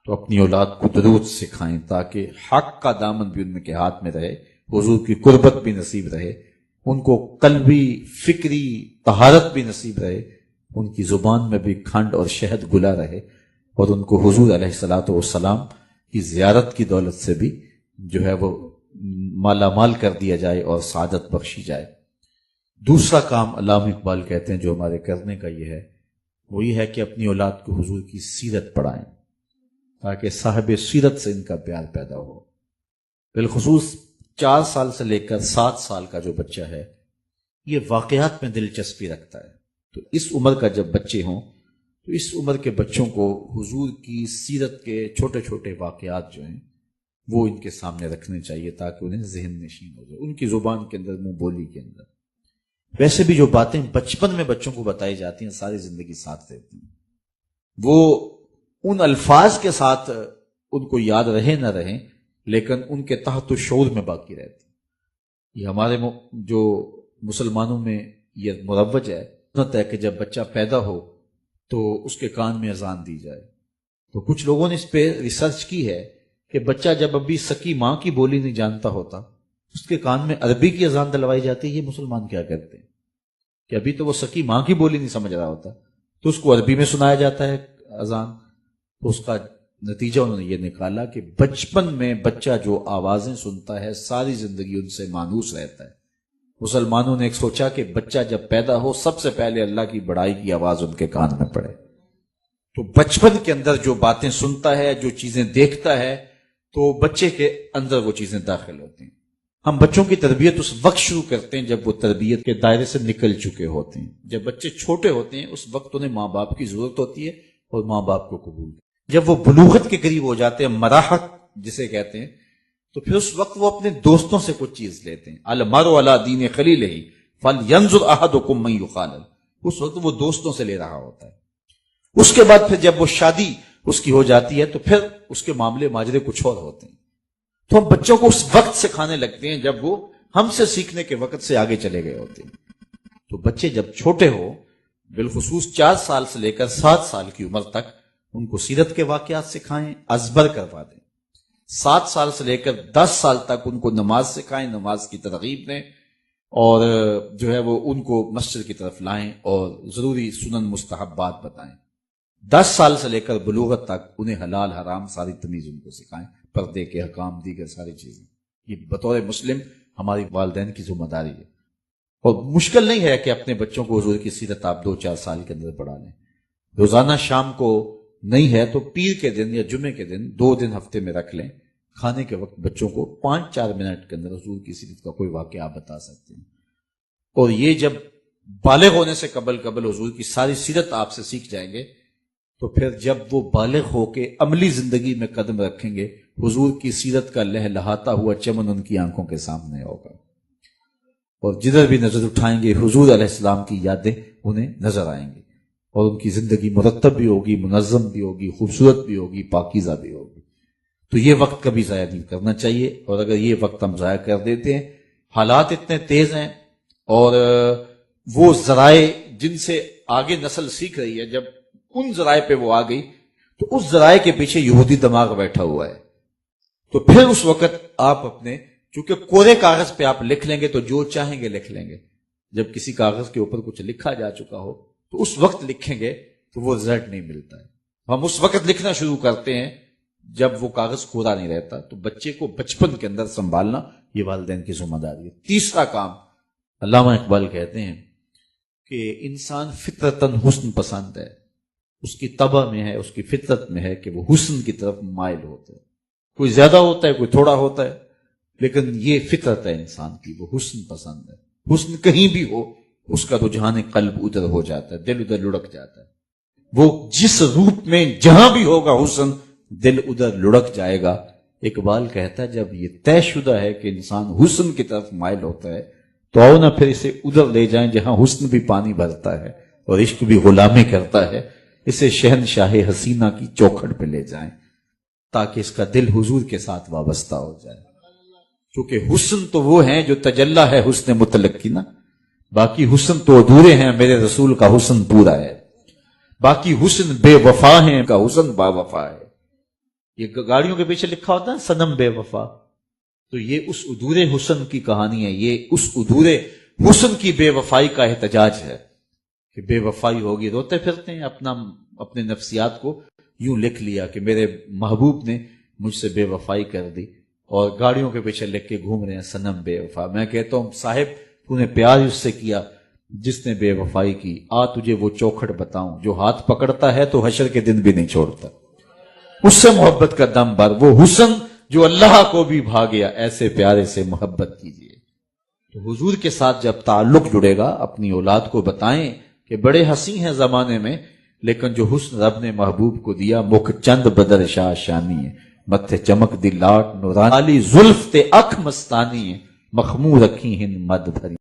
تو اپنی اولاد کو درود سکھائیں تاکہ حق کا دامن بھی ان کے ہاتھ میں رہے، حضور کی قربت بھی نصیب رہے، ان کو قلبی فکری طہارت بھی نصیب رہے، ان کی زبان میں بھی کھنڈ اور شہد گلا رہے، اور ان کو حضور علیہ الصلوۃ والسلام کی زیارت کی دولت سے بھی جو ہے وہ مالا مال کر دیا جائے اور سعادت بخشی جائے۔ دوسرا کام علامہ اقبال کہتے ہیں جو ہمارے کرنے کا یہ ہے، وہ یہ ہے کہ اپنی اولاد کو حضور کی سیرت پڑھائیں تاکہ صاحب سیرت سے ان کا پیار پیدا ہو۔ بالخصوص 4 سال سے لے کر 7 سال کا جو بچہ ہے یہ واقعات میں دلچسپی رکھتا ہے، تو اس عمر کا جب بچے ہوں تو اس عمر کے بچوں کو حضور کی سیرت کے چھوٹے چھوٹے واقعات جو ہیں وہ ان کے سامنے رکھنے چاہیے تاکہ انہیں ذہن نشین ہو جائے، ان کی زبان کے اندر، منہ بولی کے اندر۔ ویسے بھی جو باتیں بچپن میں بچوں کو بتائی جاتی ہیں ساری زندگی ساتھ رہتی ہیں، وہ ان الفاظ کے ساتھ ان کو یاد رہے نہ رہیں لیکن ان کے تحت شعور میں باقی رہتی۔ یہ ہمارے جو مسلمانوں میں یہ مروج ہے کہ جب بچہ پیدا ہو تو اس کے کان میں اذان دی جائے، تو کچھ لوگوں نے اس پہ ریسرچ کی ہے کہ بچہ جب ابھی سکی ماں کی بولی نہیں جانتا ہوتا اس کے کان میں عربی کی اذان دلوائی جاتی ہے۔ یہ مسلمان کیا کرتے ہیں کہ ابھی تو وہ سکی ماں کی بولی نہیں سمجھ رہا ہوتا تو اس کو عربی میں سنایا جاتا ہے اذان، تو اس کا نتیجہ انہوں نے یہ نکالا کہ بچپن میں بچہ جو آوازیں سنتا ہے ساری زندگی ان سے مانوس رہتا ہے۔ مسلمانوں نے ایک سوچا کہ بچہ جب پیدا ہو سب سے پہلے اللہ کی بڑائی کی آواز ان کے کان میں پڑے، تو بچپن کے اندر جو باتیں سنتا ہے، جو چیزیں دیکھتا ہے، تو بچے کے اندر وہ چیزیں داخل ہوتی ہیں۔ ہم بچوں کی تربیت اس وقت شروع کرتے ہیں جب وہ تربیت کے دائرے سے نکل چکے ہوتے ہیں۔ جب بچے چھوٹے ہوتے ہیں اس وقت انہیں ماں باپ کی ضرورت ہوتی ہے اور ماں باپ کو قبول۔ جب وہ بلوغت کے قریب ہو جاتے ہیں، مراحت جسے کہتے ہیں، تو پھر اس وقت وہ اپنے دوستوں سے کچھ چیز لیتے ہیں۔ المرء علی دین خلیلہ فلینظر احدکم من یخالل، اس وقت وہ دوستوں سے لے رہا ہوتا ہے۔ اس کے بعد پھر جب وہ شادی اس کی ہو جاتی ہے تو پھر اس کے معاملے ماجرے کچھ اور ہوتے ہیں۔ تو ہم بچوں کو اس وقت سکھانے لگتے ہیں جب وہ ہم سے سیکھنے کے وقت سے آگے چلے گئے ہوتے ہیں۔ تو بچے جب چھوٹے ہو، بالخصوص 4 سال سے لے کر 7 سال کی عمر تک، ان کو سیرت کے واقعات سکھائیں، ازبر کروا دیں۔ 7 سال سے لے کر 10 سال تک ان کو نماز سکھائیں، نماز کی ترغیب دیں، اور جو ہے وہ ان کو مسجد کی طرف لائیں اور ضروری سنن مستحبات بتائیں۔ 10 سال سے لے کر بلوغت تک انہیں حلال حرام ساری تمیز ان کو سکھائیں، پردے کے حکام، دیگر ساری چیزیں۔ یہ بطور مسلم ہماری والدین کی ذمہ داری ہے، اور مشکل نہیں ہے کہ اپنے بچوں کو حضور کی سیرت آپ 2-4 سال کے اندر پڑھا لیں۔ روزانہ شام کو نہیں ہے تو پیر کے دن یا جمعے کے دن 2 دن ہفتے میں رکھ لیں، کھانے کے وقت بچوں کو 5-4 منٹ کے اندر حضور کی سیرت کا کوئی واقعہ آپ بتا سکتے ہیں۔ اور یہ جب بالغ ہونے سے قبل حضور کی ساری سیرت آپ سے سیکھ جائیں گے تو پھر جب وہ بالغ ہو کے عملی زندگی میں قدم رکھیں گے، حضور کی سیرت کا لہلہاتا ہوا چمن ان کی آنکھوں کے سامنے ہوگا، اور جدھر بھی نظر اٹھائیں گے حضور علیہ السلام کی یادیں انہیں نظر آئیں گی، اور ان کی زندگی مرتب بھی ہوگی، منظم بھی ہوگی، خوبصورت بھی ہوگی، پاکیزہ بھی ہوگی۔ تو یہ وقت کبھی ضائع نہیں کرنا چاہیے، اور اگر یہ وقت ہم ضائع کر دیتے ہیں، حالات اتنے تیز ہیں اور وہ ذرائع جن سے آگے نسل سیکھ رہی ہے، جب ان ذرائع پہ وہ آ گئی تو اس ذرائع کے پیچھے یہودی دماغ بیٹھا ہوا ہے، تو پھر اس وقت آپ اپنے، چونکہ کوڑے کاغذ پہ آپ لکھ لیں گے تو جو چاہیں گے لکھ لیں گے، جب کسی کاغذ کے اوپر کچھ لکھا جا چکا ہو تو اس وقت لکھیں گے تو وہ رزلٹ نہیں ملتا ہے۔ ہم اس وقت لکھنا شروع کرتے ہیں جب وہ کاغذ کوڑا نہیں رہتا، تو بچے کو بچپن کے اندر سنبھالنا یہ والدین کی ذمہ داری ہے۔ تیسرا کام، علامہ اقبال کہتے ہیں کہ انسان فطرتاً حسن پسند ہے، اس کی طبع میں ہے، اس کی فطرت میں ہے کہ وہ حسن کی طرف مائل ہوتا ہے، کوئی زیادہ ہوتا ہے، کوئی تھوڑا ہوتا ہے، لیکن یہ فطرت ہے انسان کی، وہ حسن پسند ہے۔ حسن کہیں بھی ہو اس کا رجحان قلب ادھر ہو جاتا ہے، دل ادھر لڑک جاتا ہے۔ وہ جس روپ میں جہاں بھی ہوگا حسن، دل ادھر لڑک جائے گا۔ اقبال کہتا ہے جب یہ طے شدہ ہے کہ انسان حسن کی طرف مائل ہوتا ہے تو آؤ نہ پھر اسے ادھر لے جائیں جہاں حسن بھی پانی بھرتا ہے اور عشق بھی غلامی کرتا ہے، اسے شہنشاہ حسینہ کی چوکھٹ پہ لے جائیں تاکہ اس کا دل حضور کے ساتھ وابستہ ہو جائے۔ کیونکہ حسن تو وہ ہیں جو تجلی ہے حسن مطلق کی نا، باقی حسن تو ادھورے ہیں، میرے رسول کا حسن پورا ہے، باقی حسن بے وفا ہیں، کا حسن با وفا ہے۔ یہ گاڑیوں کے پیچھے لکھا ہوتا ہے صنم بے وفا، تو یہ اس ادھورے حسن کی کہانی ہے، یہ اس ادھورے حسن کی بے وفائی کا احتجاج ہے کہ بے وفائی ہوگی، روتے پھرتے ہیں، اپنے نفسیات کو یوں لکھ لیا کہ میرے محبوب نے مجھ سے بے وفائی کر دی، اور گاڑیوں کے پیچھے لکھ کے گھوم رہے ہیں صنم بے وفا۔ میں کہتا ہوں صاحب تو نے پیار اس سے کیا جس نے بے وفائی کی، آ تجھے وہ چوکھٹ بتاؤں جو ہاتھ پکڑتا ہے تو حشر کے دن بھی نہیں چھوڑتا، اس سے محبت کا دم بھر، وہ حسن جو اللہ کو بھی بھا گیا، ایسے پیارے سے محبت کیجیے۔ تو حضور کے ساتھ جب تعلق جڑے گا، اپنی اولاد کو بتائیں کہ بڑے حسین ہیں زمانے میں، لیکن جو حسن رب نے محبوب کو دیا، مکھ چند بدر شاہ شانی ہے، متھے چمک دی لاٹ نورانی، زلف تے اکھ مستانی ہے، مخمور رکھی ہند مد بھری۔